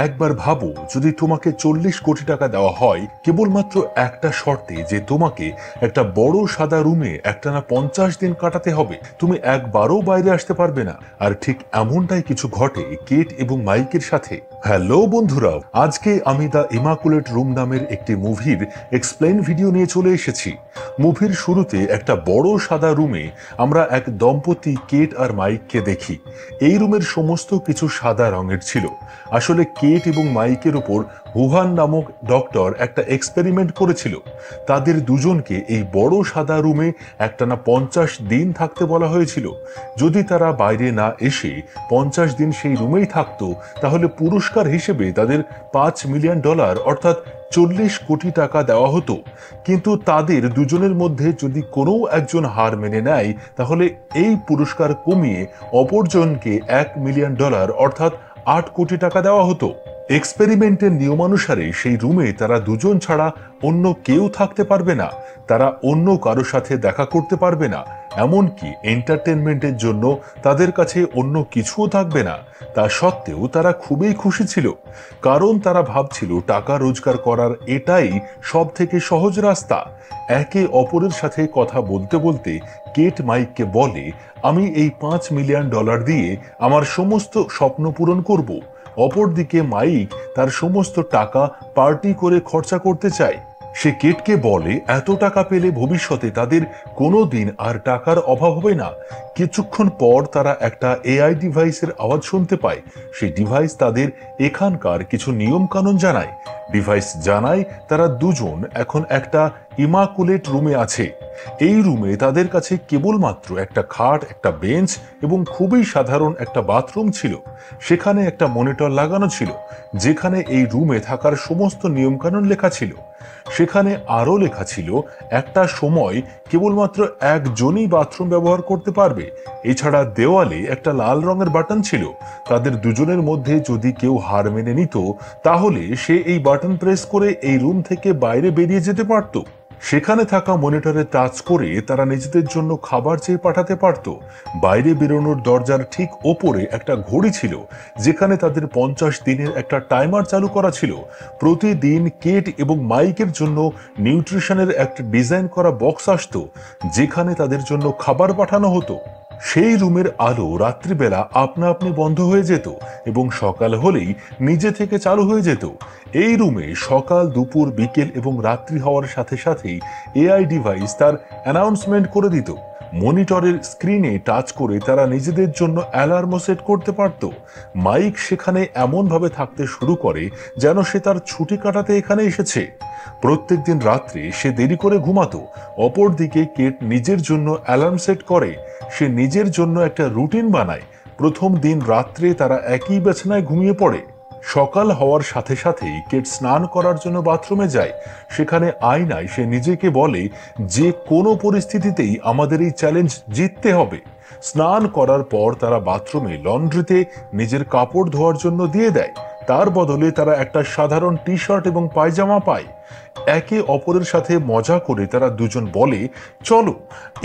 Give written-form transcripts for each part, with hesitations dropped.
একবার ভাবো, যদি তোমাকে 40 কোটি টাকা দেওয়া হয় কেবলমাত্র একটা শর্তে, যে তোমাকে একটা বড় সাদা রুমে একটানা 50 দিন কাটাতে হবে, তুমি একবারও বাইরে আসতে পারবে না। আর ঠিক এমনটাই কিছু ঘটে কেট এবং মাইকের সাথে। হ্যালো বন্ধুরা, আজকে আমি দ্য ইমাকুলেট রুম নামের একটি মুভির এক্সপ্লেন ভিডিও নিয়ে চলে এসেছি। মুভির শুরুতে একটা বড় সাদা রুমে আমরা এক দম্পতি কেট আর মাইককে দেখি। এই রুমের সমস্ত কিছু সাদা রঙের ছিল। আসলে কেট এবং মাইকের উপর হুহান নামক ডক্টর একটা এক্সপেরিমেন্ট করেছিল। তাদের দুজনকে এই বড় সাদা রুমে একটানা 50 দিন থাকতে বলা হয়েছিল। যদি তারা বাইরে না এসে 50 দিন সেই রুমেই থাকতো, তাহলে পুরস্কার হিসেবে তাদের $5 মিলিয়ন অর্থাৎ 40 কোটি টাকা দেওয়া হতো। কিন্তু তাদের দুজনের মধ্যে যদি কোনো একজন হার মেনে নেয়, তাহলে এই পুরস্কার কমিয়ে অপরজনকে $1 মিলিয়ন অর্থাৎ 8 কোটি টাকা দেওয়া হতো। এক্সপেরিমেন্টের নিয়মানুসারে সেই রুমে তারা দুজন ছাড়া অন্য কেউ থাকতে পারবে না। তারা অন্য কারো সাথে দেখা করতে পারবে না। এমনকি এন্টারটেনমেন্টের জন্য তাদের কাছে অন্য কিছুও থাকবে না। তা সত্ত্বেও তারা খুবই খুশি ছিল, কারণ তারা ভাবছিল টাকা রোজগার করার এটাই সব থেকে সহজ রাস্তা। একে অপরের সাথে কথা বলতে বলতে কেট মাইককে বলে, আমি এই $5 মিলিয়ন দিয়ে আমার সমস্ত স্বপ্ন পূরণ করব। অপরদিকে মাইক তার সমস্ত টাকা পার্টি করে খরচা করতে চায়। সে কেটকে বলে, এত টাকা পেলে ভবিষ্যতে তাদের কোনো দিন আর টাকার অভাব হবে না। কিছুক্ষণ পর তারা একটা এআই ডিভাইসের আওয়াজ শুনতে পায়। সেই ডিভাইস তাদের এখানকার কিছু নিয়ম কানুন জানায়। ডিভাইস জানায় তারা দুজন এখন একটা ইমাকুলেট রুমে আছে। এই রুমে তাদের কাছে কেবলমাত্র একটা খাট, একটা বেঞ্চ এবং খুবই সাধারণ একটা বাথরুম ছিল। সেখানে একটা মনিটর লাগানো ছিল, যেখানে এই রুমে থাকার সমস্ত নিয়মকানুন লেখা ছিল। সেখানে আরও লেখা ছিল, একটা সময় কেবলমাত্র একজনই বাথরুম ব্যবহার করতে পারবে। এছাড়া দেওয়ালে একটা লাল রঙের বাটন ছিল। তাদের দুজনের মধ্যে যদি কেউ হার মেনে নিত, তাহলে সে এই বাটন প্রেস করে এই রুম থেকে বাইরে বেরিয়ে যেতে পারত। সেখানে থাকা মনিটরে টাচ করে তারা নিজেদের জন্য খাবার চেয়ে পাঠাতে পারত। বাইরে বেরোনোর দরজার ঠিক ওপরে একটা ঘড়ি ছিল, যেখানে তাদের 50 দিনের একটা টাইমার চালু করা ছিল। প্রতিদিন কেট এবং মাইকের জন্য নিউট্রিশনের একটা ডিজাইন করা বক্স আসতো, যেখানে তাদের জন্য খাবার পাঠানো হতো। সেই রুমের আলো রাত্রিবেলা আপনা আপনি বন্ধ হয়ে যেত এবং সকাল হলেই নিজে থেকে চালু হয়ে যেত। এই রুমে সকাল, দুপুর, বিকেল এবং রাত্রি হওয়ার সাথে সাথেই এআই ডিভাইস তার অ্যানাউন্সমেন্ট করে দিত। মনিটরের স্ক্রিনে টাচ করে তারা নিজেদের জন্য অ্যালার্মও সেট করতে পারত। মাইক সেখানে এমনভাবে থাকতে শুরু করে যেন সে তার ছুটি কাটাতে এখানে এসেছে। প্রত্যেকদিন রাত্রে সে দেরি করে ঘুমাতো। অপরদিকে কেট নিজের জন্য অ্যালার্ম সেট করে। সে নিজের জন্য একটা রুটিন বানায়। প্রথম দিন রাত্রে তারা একই বিছানায় ঘুমিয়ে পড়ে। সকাল হওয়ার সাথে সাথেই কেট স্নান করার জন্য বাথরুমে যায়। সেখানে আয়নায় সে নিজেকে বলে, যে কোনো পরিস্থিতিতেই আমাদের এই চ্যালেঞ্জ জিততে হবে। স্নান করার পর তারা বাথরুমে লন্ড্রিতে নিজের কাপড় ধোয়ার জন্য দিয়ে দেয়। তার বদলে তারা একটা সাধারণ টি শার্ট এবং পায়জামা পায়। একে অপরের সাথে মজা করে তারা দুজন বলে, চলো,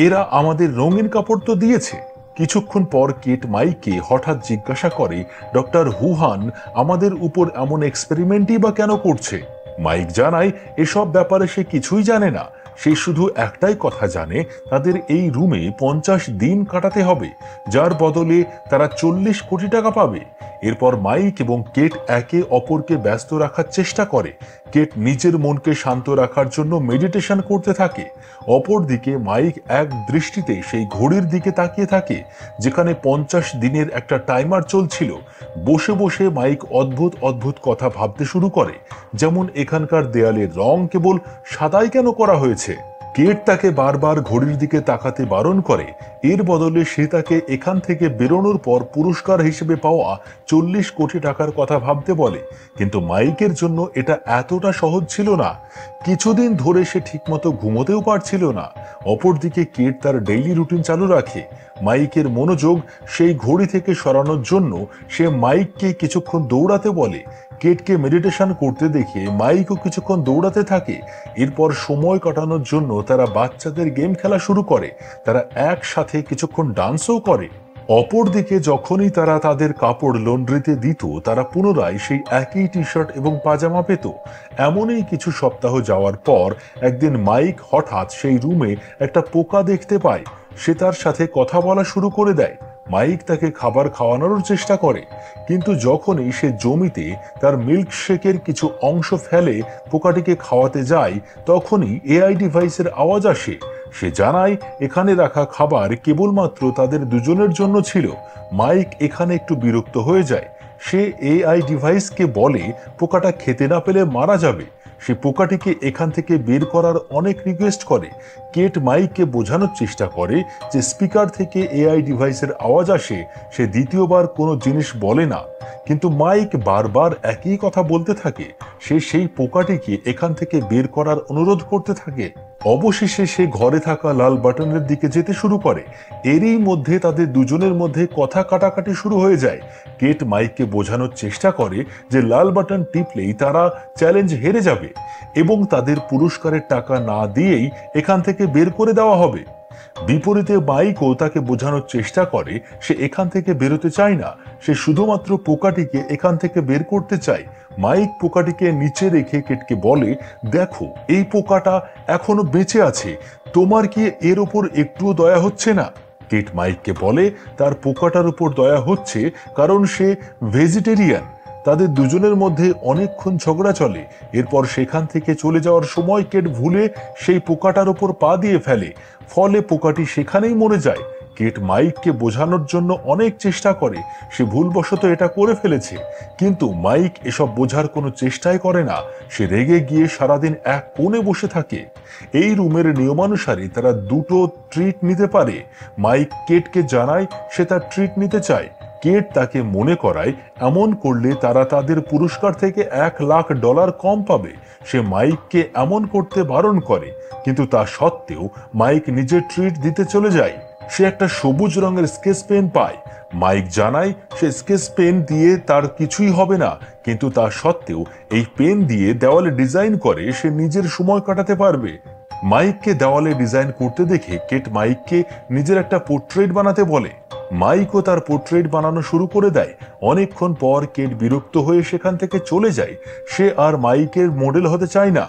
এরা আমাদের রঙিন কাপড় তো দিয়েছে। কিছুক্ষণ পর কেট মাইককে হঠাৎ জিজ্ঞাসা করে, ডক্টর হুহান আমাদের উপর এমন এক্সপেরিমেন্টই বা কেন করছে? মাইক জানায়, এসব ব্যাপারে সে কিছুই জানে না। সে শুধু একটাই কথা জানে, তাদের এই রুমে 50 দিন কাটাতে হবে, যার বদলে তারা 40 কোটি টাকা পাবে। এরপর মাইক এবং কেট একে অপরকে ব্যস্ত রাখার চেষ্টা করে। কেট নিজের মনকে শান্ত রাখার জন্য মেডিটেশন করতে থাকে। অপরদিকে মাইক এক দৃষ্টিতে সেই ঘড়ির দিকে তাকিয়ে থাকে, যেখানে 50 দিনের একটা টাইমার চলছিল। বসে বসে মাইক অদ্ভুত অদ্ভুত কথা ভাবতে শুরু করে, যেমন এখানকার দেয়ালের রং কেবল সাদাই কেন করা হয়েছে। কেট তাকে বারবার ঘড়ির দিকে তাকাতে বারণ করে। এর বদলে সে তাকে এখান থেকে বেরোনোর পর পুরস্কার হিসেবে পাওয়া 40 কোটি টাকার কথা ভাবতে বলে। কিন্তু মাইকের জন্য এটা এতটা সহজ ছিল না। কিছুদিন ধরে সে ঠিকমতো ঘুমোতেও পারছিল না। অপরদিকে কেট তার ডেইলি রুটিন চালু রাখে। মাইকের মনোযোগ সেই ঘড়ি থেকে সরানোর জন্য সে মাইককে কিছুক্ষণ দৌড়াতে বলে। কেটকে মেডিটেশন করতে দেখে মাইকও কিছুক্ষণ দৌড়াতে থাকে। এরপর সময় কাটানোর জন্য তারা বাচ্চাদের গেম খেলা শুরু করে। তারা একসাথে কিছুক্ষণ ডান্সও করে। অপরদিকে যখনই তারা তাদের কাপড় লন্ড্রিতে দিত, তারা পুনরায় সেই একই টি শার্ট এবং পাজামা পেত। এমনই কিছু সপ্তাহ যাওয়ার পর একদিন মাইক হঠাৎ সেই রুমে একটা পোকা দেখতে পায়। সে তার সাথে কথা বলা শুরু করে দেয়। মাইক তাকে খাবার খাওয়ানোর চেষ্টা করে, কিন্তু যখনই সে জমিতে তার মিল্কশেকের কিছু অংশ ফেলে পোকাটিকে খাওয়াতে যায়, তখনই এআই ডিভাইসের আওয়াজ আসে। সে জানায় এখানে রাখা খাবার কেবলমাত্র তাদের দুজনের জন্য ছিল। মাইক এখানে একটু বিরক্ত হয়ে যায়। সে এআই ডিভাইসকে বলে পোকাটা খেতে না পেলে মারা যাবে। সে পোকাটিকে এখান থেকে বের করার অনেক রিকোয়েস্ট করে। কেট মাইককে বোঝানোর চেষ্টা করে যে স্পিকার থেকে এআই ডিভাইসের আওয়াজ আসে, সে দ্বিতীয়বার কোনো জিনিস বলে না। কিন্তু মাইক বারবার একই কথা বলতে থাকে। সে সেই পোকাটিকে এখান থেকে বের করার অনুরোধ করতে থাকে। অবশেষে সে ঘরে থাকা লাল বাটনের দিকে যেতে শুরু করে। এরই মধ্যে তাদের দুজনের মধ্যে কথা কাটাকাটি শুরু হয়ে যায়। কেট মাইককে বোঝানোর চেষ্টা করে যে লাল বাটন টিপলেই তারা চ্যালেঞ্জ হেরে যাবে এবং তাদের পুরস্কারের টাকা না দিয়েই এখান থেকে বের করে দেওয়া হবে। বিপরীতে মাইকও তাকে বোঝানোর চেষ্টা করে সে এখান থেকে বেরোতে চায় না, সে শুধুমাত্র পোকাটিকে এখান থেকে বের করতে চায়। মাইক পোকাটিকে নিচে রেখে কেটকে বলে, দেখো এই পোকাটা এখনো বেঁচে আছে, তোমার কি এর ওপর একটুও দয়া হচ্ছে না? কেট মাইককে বলে তার পোকাটার উপর দয়া হচ্ছে, কারণ সে ভেজিটেরিয়ান। তাদের দুজনের মধ্যে অনেকক্ষণ ঝগড়া চলে। এরপর সেখান থেকে চলে যাওয়ার সময় কেট ভুলে সেই পোকাটার উপর পা দিয়ে ফেলে, ফলে পোকাটি সেখানেই মরে যায়। কেট মাইককে বোঝানোর জন্য অনেক চেষ্টা করে সে ভুলবশত এটা করে ফেলেছে, কিন্তু মাইক এসব বোঝার কোনো চেষ্টাই করে না। সে রেগে গিয়ে সারাদিন এক কোণে বসে থাকে। এই রুমের নিয়মানুসারে তারা দুটো ট্রিট নিতে পারে। মাইক কেটকে জানায় সে তার ট্রিট নিতে চায়। কেট তাকে মনে করায় এমন করলে তারা তাদের পুরস্কার থেকে $1,00,000 কম পাবে। সে মাইককে এমন করতে বারণ করে, কিন্তু তা সত্ত্বেও মাইক নিজের ট্রিট দিতে চলে যায়। সে একটা সবুজ রঙের স্কেচ পেন পায়। মাইক জানায় সে স্কেচ পেন দিয়ে তার কিছুই হবে না, কিন্তু তা সত্ত্বেও এই পেন দিয়ে দেওয়ালে ডিজাইন করে সে নিজের সময় কাটাতে পারবে। মাইককে দেওয়ালে ডিজাইন করতে দেখে কেট মাইককে নিজের একটা পোর্ট্রেট বানাতে বলে। মাইকও তার পোর্ট্রেট বানানো শুরু করে দেয়। অনেকক্ষণ পর কেট বিরক্ত হয়ে সেখান থেকে চলে যায়। সে আর মাইকের মডেল হতে চায় না।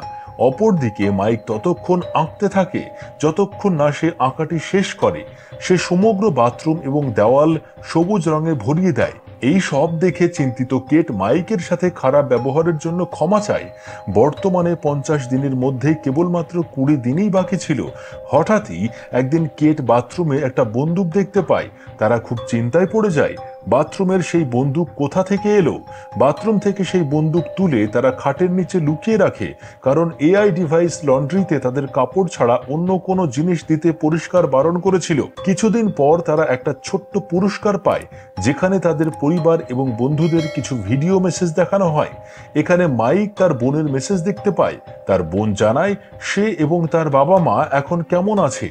অপরদিকে মাইক ততক্ষণ আঁকতে থাকে যতক্ষণ না সে আঁকাটি শেষ করে। সে সমগ্র বাথরুম এবং দেওয়াল সবুজ রঙে ভরিয়ে দেয়। এই সব দেখে চিন্তিত কেট মাইকের সাথে খারাপ ব্যবহারের জন্য ক্ষমা চায়। বর্তমানে 50 দিনের মধ্যে কেবলমাত্র 20 দিনই বাকি ছিল। হঠাৎই একদিন কেট বাথরুমে একটা বন্দুক দেখতে পায়। তারা খুব চিন্তায় পড়ে যায়। বাথরুমের সেই বন্দুক কোথা থেকে এলো? বাথরুম থেকে সেই বন্দুক তুলে তারা খাটের নিচে লুকিয়ে রাখে, কারণ এআই ডিভাইস লন্ড্রিতে তাদের কাপড় ছাড়া অন্য কোনো জিনিস দিতে পরিষ্কার বারণ করেছিল। কিছুদিন পর তারা একটা ছোট্ট পুরস্কার পায়, যেখানে তাদের পরিবার এবং বন্ধুদের কিছু ভিডিও মেসেজ দেখানো হয়। এখানে মাইক তার বোনের মেসেজ দেখতে পায়। তার বোন জানায় সে এবং তার বাবা মা এখন কেমন আছে।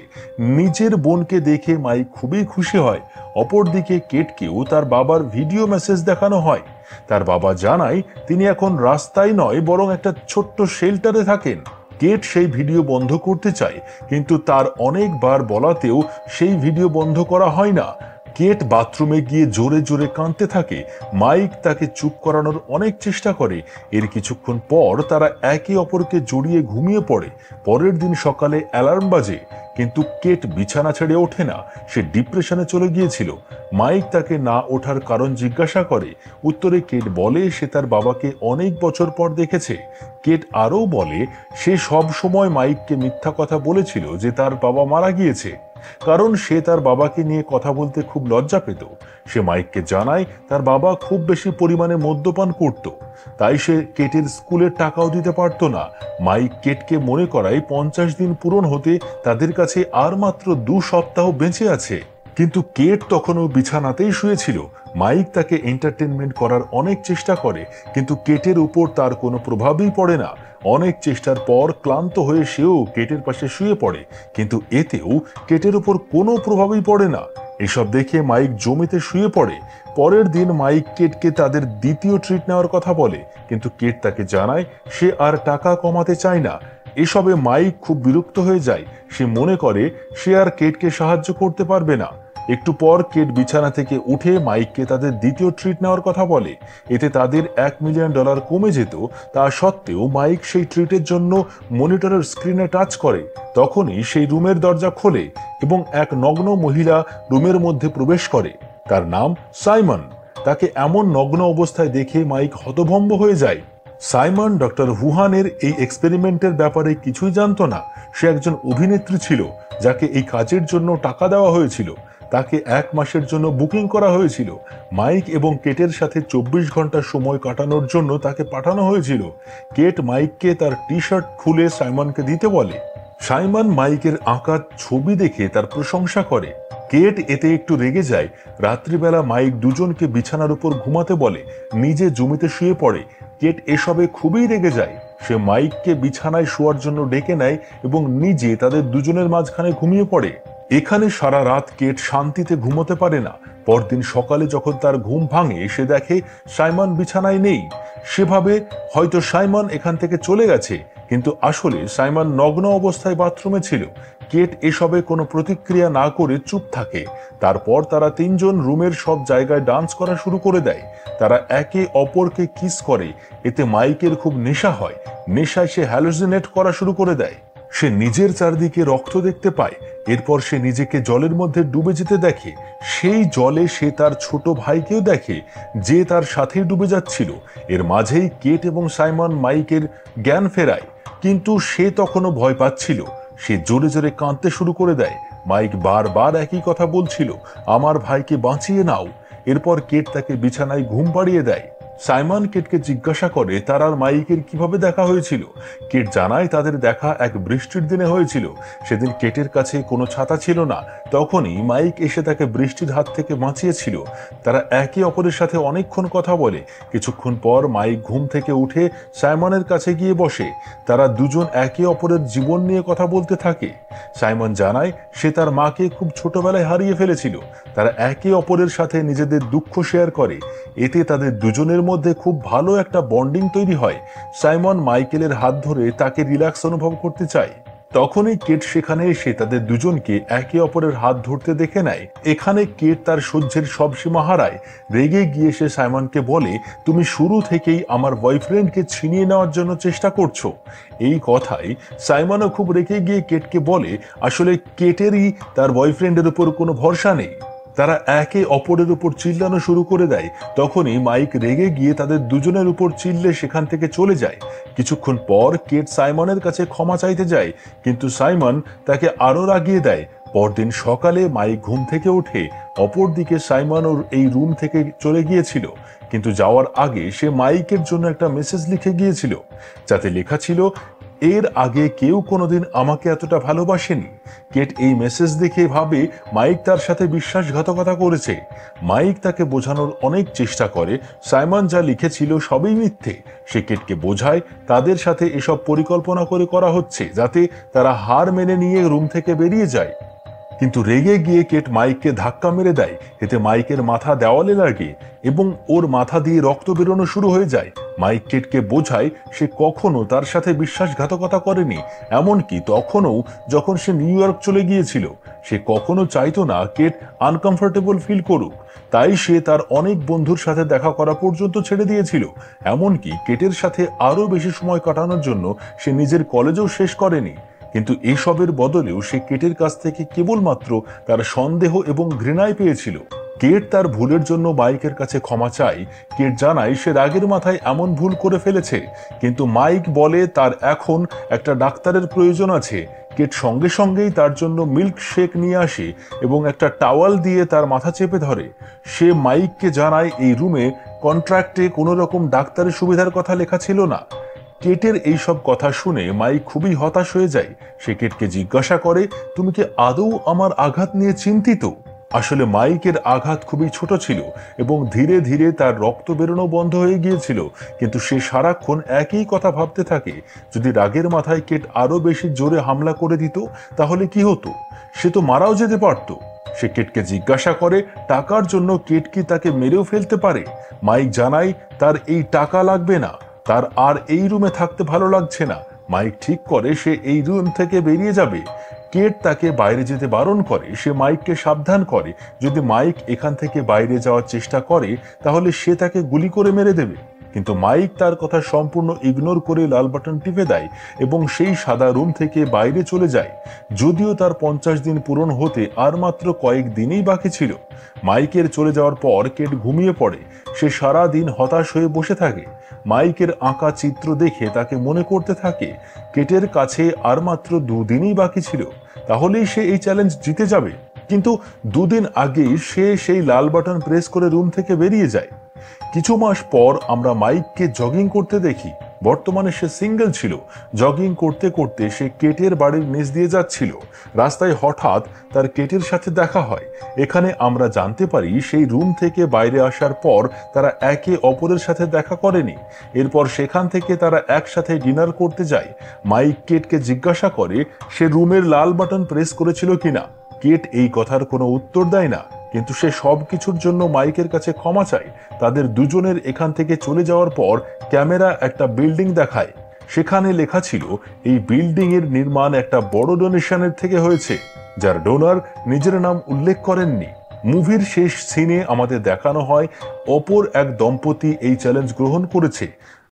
নিজের বোনকে দেখে মাইক খুবই খুশি হয়। অপরদিকে কেটকেও তার বাবার ভিডিও মেসেজ দেখানো হয়। তার বাবা জানায় তিনি এখন রাস্তায় নয়, বরং একটা ছোট্ট শেল্টারে থাকেন। কেট সেই ভিডিও বন্ধ করতে চায়, কিন্তু তার অনেকবার বলাতেও সেই ভিডিও বন্ধ করা হয় না। কেট বাথরুমে গিয়ে জোরে জোরে কাঁদতে থাকে। মাইক তাকে চুপ করানোর অনেক চেষ্টা করে। এর কিছুক্ষণ পর তারা একে অপরকে জড়িয়ে ঘুমিয়ে পড়ে। পরের দিন সকালে অ্যালার্ম বাজে, কিন্তু কেট বিছানা ছেড়ে ওঠে না। সে ডিপ্রেশনে চলে গিয়েছিল। মাইক তাকে না ওঠার কারণ জিজ্ঞাসা করে। উত্তরে কেট বলে সে তার বাবাকে অনেক বছর পর দেখেছে। কেট আরও বলে সে সব সময় মাইককে মিথ্যা কথা বলেছিল যে তার বাবা মারা গিয়েছে, কারণ সে তার বাবাকে নিয়ে কথা বলতে খুব লজ্জা পেত। সে মাইককে জানায় তার বাবা খুব বেশি পরিমাণে মদ্যপান করত, তাই সে কেটের স্কুলের টাকাও দিতে পারত না। মাইক কেটকে মনে করায় 50 দিন পূরণ হতে তাদের কাছে আর মাত্র 2 সপ্তাহ বেঁচে আছে। কিন্তু কেট তখনও বিছানাতেই শুয়েছিল। মাইক তাকে এন্টারটেনমেন্ট করার অনেক চেষ্টা করে, কিন্তু কেটের উপর তার কোনো প্রভাবই পড়ে না। অনেক চেষ্টার পর ক্লান্ত হয়ে সেও কেটের পাশে শুয়ে পড়ে, কিন্তু এতেও কেটের উপর কোনো প্রভাবই পড়ে না। এসব দেখে মাইক জমিতে শুয়ে পড়ে। পরের দিন মাইক কেটকে তাদের দ্বিতীয় ট্রিট নেওয়ার কথা বলে, কিন্তু কেট তাকে জানায় সে আর টাকা কমাতে চায় না। এসবে মাইক খুব বিরক্ত হয়ে যায়। সে মনে করে সে আর কেটকে সাহায্য করতে পারবে না। একটু পর কেট বিছানা থেকে উঠে মাইককে তাদের দ্বিতীয় ট্রিট নেওয়ার কথা বলে। এতে তাদের $1,000,000 কমে যেত। তা সত্ত্বেও মাইক সেই ট্রিটের জন্য মনিটরের স্ক্রিনে টাচ করে। তখনই সেই রুমের দরজা খোলে এবং এক নগ্ন মহিলা রুমের মধ্যে প্রবেশ করে। তার নাম সাইমন। তাকে এমন নগ্ন অবস্থায় দেখে মাইক হতভম্ব হয়ে যায়। সাইমন ডক্টর হুহানের এই এক্সপেরিমেন্টের ব্যাপারে কিছুই জানতো না। সে একজন অভিনেত্রী ছিল যাকে এই কাজের জন্য টাকা দেওয়া হয়েছিল। তাকে 1 মাসের জন্য বুকিং করা হয়েছিল। মাইক এবং কেটের সাথে 24 ঘন্টা সময় কাটানোর জন্য তাকে পাঠানো হয়েছিল। কেট মাইককে তার টি শার্ট খুলে সাইমনকে দিতে বলে। সাইমন মাইকের আঁকা ছবি দেখে তার প্রশংসা করে। কেট এতে একটু রেগে যায়। রাত্রিবেলা মাইক দুজনকে বিছানার উপর ঘুমাতে বলে, নিজে জমিতে শুয়ে পড়ে। কেট এসবে খুবই রেগে যায়। সে মাইককে বিছানায় শোয়ার জন্য ডেকে নেয় এবং নিজে তাদের দুজনের মাঝখানে ঘুমিয়ে পড়ে। এখানে সারা রাত কেট শান্তিতে ঘুমোতে পারে না। পরদিন সকালে যখন তার ঘুম ভাঙে, সে দেখে সাইমন বিছানায় নেই। সে ভাবে হয়তো সাইমন এখান থেকে চলে গেছে, কিন্তু আসলে সাইমন নগ্ন অবস্থায় বাথরুমে ছিল। কেট এসবে কোনো প্রতিক্রিয়া না করে চুপ থাকে। তারপর তারা তিনজন রুমের সব জায়গায় ডান্স করা শুরু করে দেয়। তারা একে অপরকে কিস করে। এতে মাইকের খুব নেশা হয়। নেশায় সে হ্যালুসিনেট করা শুরু করে দেয়। সে নিজের চারদিকে রক্ত দেখতে পায়। এরপর সে নিজেকে জলের মধ্যে ডুবে যেতে দেখে। সেই জলে সে তার ছোট ভাইকেও দেখে, যে তার সাথেই ডুবে যাচ্ছিল। এর মাঝেই কেট এবং সাইমন মাইকের জ্ঞান ফেরায়, কিন্তু সে তখনও ভয় পাচ্ছিল। সে জোরে জোরে কাঁদতে শুরু করে দেয়। মাইক বারবার একই কথা বলছিল, আমার ভাইকে বাঁচিয়ে নাও। এরপর কেট তাকে বিছানায় ঘুম পাড়িয়ে দেয়। সাইমন কেটকে জিজ্ঞাসা করে তার আর মাইকের কিভাবে দেখা হয়েছিল। কেট জানায় তাদের দেখা এক বৃষ্টির দিনে হয়েছিল। সেদিন কেটের কাছে কোনো ছাতা ছিল না। তখনই মাইক এসে তাকে বৃষ্টির হাত থেকে বাঁচিয়েছিল। তারা একে অপরের সাথে অনেকক্ষণ কথা বলে। কিছুক্ষণ পর মাইক ঘুম থেকে উঠে সাইমনের কাছে গিয়ে বসে। তারা দুজন একে অপরের জীবন নিয়ে কথা বলতে থাকে। সাইমন জানায় সে তার মাকে খুব ছোটবেলায় হারিয়ে ফেলেছিল। তারা একে অপরের সাথে নিজেদের দুঃখ শেয়ার করে। এতে তাদের দুজনের মধ্যে খুব ভালো একটা বন্ডিং তৈরি হয়। সাইমন মাইকেলের হাত ধরে তাকে রিল্যাক্স অনুভব করতে চায়। তখনই কেট সেখানে এসে তাদের দুজনকে একে অপরের হাত ধরতে দেখে নেয়। এখানে কেট তার সহ্যের সব সীমা হারায়। রেগে গিয়ে সে সাইমনকে বলে, তুমি শুরু থেকেই আমার বয়ফ্রেন্ডকে ছিনিয়ে নেওয়ার জন্য চেষ্টা করছো। এই কথাই সাইমনও খুব রেগে গিয়ে কেটকে বলে আসলে কেটেরই তার বয়ফ্রেন্ডের উপর কোনো ভরসা নেই। তারা একে অপরের উপর চিল্লানো শুরু করে দেয়। তখনই মাইক রেগে গিয়ে তাদের দুজনের উপর চিল্লে সেখান থেকে চলে যায়। কিছুক্ষণ পর কেট সাইমনের কাছে ক্ষমা চাইতে যায়, কিন্তু সাইমন তাকে আরো রাগিয়ে দেয়। পরদিন সকালে মাইক ঘুম থেকে ওঠে। অপরদিকে সাইমন ওর এই রুম থেকে চলে গিয়েছিল, কিন্তু যাওয়ার আগে সে মাইকের জন্য একটা মেসেজ লিখে গিয়েছিল, যাতে লেখা ছিল, এর আগে কেউ কোনোদিন আমাকে এতটা ভালোবাসেনি। কেট এই মেসেজ দেখে ভাবে মাইক তার সাথে বিশ্বাসঘাতকতা করেছে। মাইক তাকে বোঝানোর অনেক চেষ্টা করে সাইমন যা লিখেছিল সবই মিথ্যে। সে কেটকে বোঝায় তাদের সাথে এসব পরিকল্পনা করে করা হচ্ছে, যাতে তারা হার মেনে নিয়ে রুম থেকে বেরিয়ে যায়। কিন্তু রেগে গিয়ে কেট মাইককে ধাক্কা মেরে দেয়। এতে মাইকের মাথা দেওয়ালে লাগে এবং ওর মাথা দিয়ে রক্ত বেরোনো শুরু হয়ে যায়। মাইক কেটকে বোঝায় সে কখনো তার সাথে বিশ্বাসঘাতকতা করেনি, এমনকি তখনও যখন সে নিউ ইয়র্ক চলে গিয়েছিল। সে কখনো চাইতো না কেট আনকমফোর্টেবল ফিল করুক। তাই সে তার অনেক বন্ধুর সাথে দেখা করা পর্যন্ত ছেড়ে দিয়েছিল। এমনকি কেটের সাথে আরো বেশি সময় কাটানোর জন্য সে নিজের কলেজও শেষ করেনি। কিন্তু এসবের বদলেও সে কেটের কাছ থেকে কেবলমাত্র তার সন্দেহ এবং ঘৃণায় পেয়েছিল। কেট তার ভুলের জন্য মাইকের কাছে ক্ষমা চায়। কেট জানায় সে রাগের মাথায় এমন ভুল করে ফেলেছে, কিন্তু মাইক বলে তার এখন একটা ডাক্তারের প্রয়োজন আছে। কেট সঙ্গে সঙ্গেই তার জন্য মিল্ক শেক নিয়ে আসে এবং একটা টাওয়াল দিয়ে তার মাথা চেপে ধরে। সে মাইককে জানায় এই রুমে কন্ট্রাক্টে কোনো রকম ডাক্তারের সুবিধার কথা লেখা ছিল না। কেটের এইসব কথা শুনে মাইক খুবই হতাশ হয়ে যায়। সে কেটকে জিজ্ঞাসা করে, তুমি কি আদৌ আমার আঘাত নিয়ে চিন্তিত? আসলে মাইকের আঘাত খুবই ছোট ছিল এবং ধীরে ধীরে তার রক্ত বেরোনো বন্ধ হয়ে গিয়েছিল, কিন্তু সে সারাক্ষণ একই কথা ভাবতে থাকে, যদি রাগের মাথায় কেট আরো বেশি জোরে হামলা করে দিত তাহলে কি হতো? সে তো মারাও যেতে পারত। সে কেটকে জিজ্ঞাসা করে টাকার জন্য কেট কি তাকে মেরেও ফেলতে পারে। মাইক জানায় তার এই টাকা লাগবে না, তার আর এই রুমে থাকতে ভালো লাগছে না। মাইক ঠিক করে সে এই রুম থেকে বেরিয়ে যাবে। কেট তাকে বাইরে যেতে বারণ করে। সে মাইককে সাবধান করে যদি মাইক এখান থেকে বাইরে যাওয়ার চেষ্টা করে তাহলে সে তাকে গুলি করে মেরে দেবে। কিন্তু মাইক তার কথা সম্পূর্ণ ইগনোর করে লাল বাটন টিপে দেয় এবং সেই সাদা রুম থেকে বাইরে চলে যায়। যদিও তার 50 দিন পূরণ হতে আর মাত্র কয়েক দিনই বাকি ছিল। মাইকের চলে যাওয়ার পর কেট ঘুমিয়ে পড়ে। সে সারা দিন হতাশ হয়ে বসে থাকে। মাইকের আঁকা চিত্র দেখে তাকে মনে করতে থাকে কেটের কাছে আর মাত্র 2 দিনই বাকি ছিল, তাহলেই সে এই চ্যালেঞ্জ জিতে যাবে। কিন্তু 2 দিন আগেই সে সেই লাল বাটন প্রেস করে রুম থেকে বেরিয়ে যায়। কিছু মাস পর আমরা মাইককে জগিং করতে দেখি। বর্তমানে সে সিঙ্গেল ছিল। জগিং করতে করতে সে কেটের বাড়ির নিচ দিয়ে যাচ্ছিল। রাস্তায় হঠাৎ তার কেটের সাথে দেখা হয়। এখানে আমরা জানতে পারি সেই রুম থেকে বাইরে আসার পর তারা একে অপরের সাথে দেখা করেনি। এরপর সেখান থেকে তারা একসাথে ডিনার করতে যায়। মাইক কেটকে জিজ্ঞাসা করে সে রুমের লাল বাটন প্রেস করেছিল কিনা। কেট এই কথার কোনো উত্তর দেয় না, কিন্তু সে সবকিছুর জন্য মাইকের কাছে ক্ষমা চায়। তাদের দুজনের এখান থেকে চলে যাওয়ার পর ক্যামেরা একটা বিল্ডিং দেখায়। সেখানে লেখা ছিল এই বিল্ডিং এর নির্মাণ একটা বড় ডোনেশনের থেকে হয়েছে, যার ডোনার নিজের নাম উল্লেখ করেননি। মুভির শেষ সিনে আমাদের দেখানো হয় অপর এক দম্পতি এই চ্যালেঞ্জ গ্রহণ করেছে।